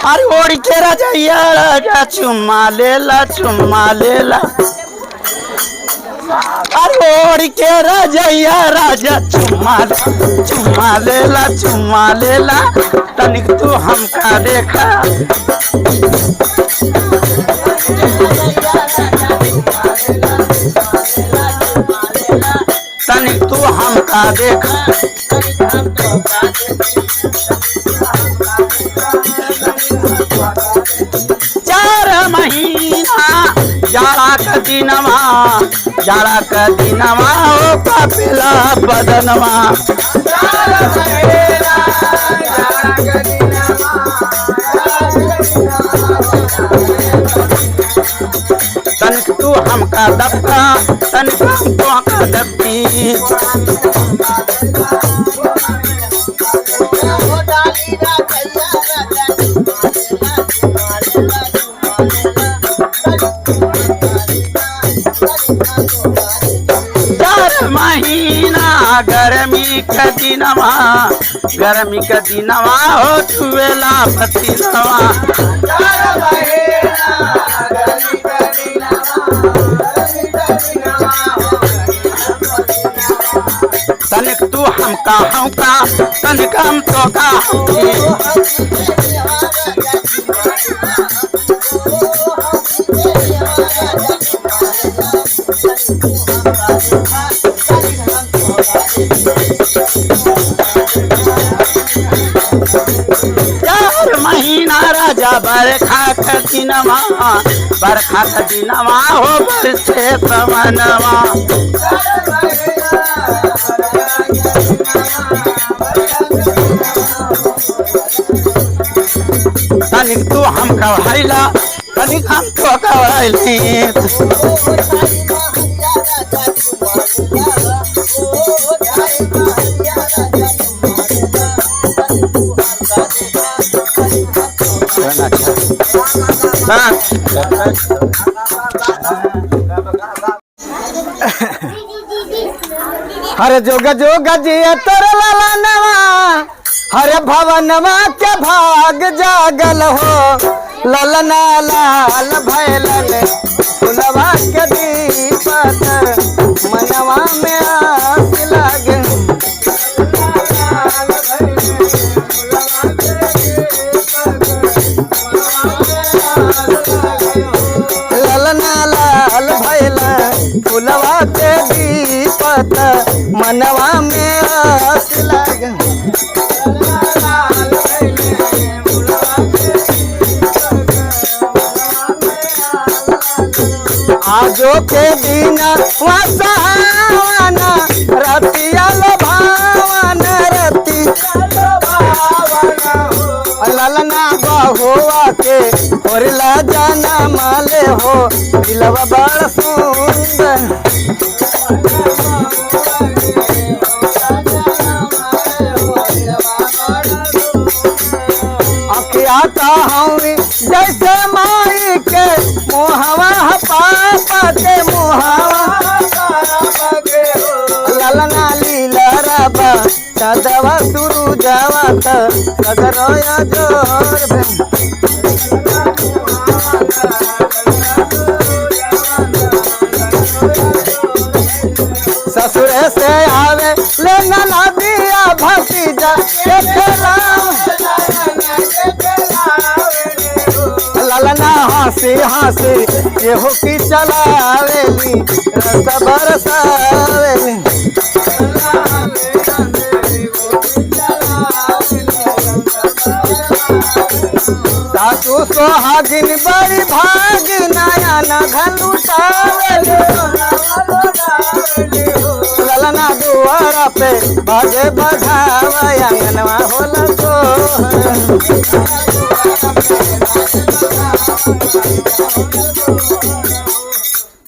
अरे ओढ़ के रजैया राजा चुम्मा लेला चुम्मा लेला। अरे ओढ़ के रजैया राजा चुम्मा लेला चुम्मा लेला। तनिक तू हमका देखा तनिक तू हमका देखा। 4 महीना जाड़ा का दिनवा हो कपिला बदनवा। तनिक तू हमका दबका तनिक हमको का दबकी। महीना गर्मी का दिनवा हो चुवेला पसीनवा। तनिक तू हमका हमका तनिक हम तो का महीना राजा बरखा का दिनवा हो बरसे पवनवा। तनिक तू हमका हैला तनिक हम तो कवैली। हरे जोग जोग जिया तोर लाला नवा। हरे भवनवा के भाग जागल हो। ललना लाल भैलन फुलवा के दीपक मनवा में आस लागे। ललना लाल भैलन फुलवा के दीपक मनवा में आस लागे। आजो के दिन वसावाना रतिया भावन रति ललना बहुआ के होरला जाना माले हो। दिलवा बड़ सुंदर अखिया का हवी जैसे माई के मोहवा पापा के मोहवा। ललना लीला रबा सदवा सुरु जावत सदरोया जोर ससुर से आवे लेना ना दिया भतीजा के खेला। ललना हंसी हंसी केहू की चलावेली रस बरसावेली। सासू सोहागिन बड़ी भागी नया न घलुटावेली। ललना दुआरा पे बाजे बजावा आंगनवा होला तो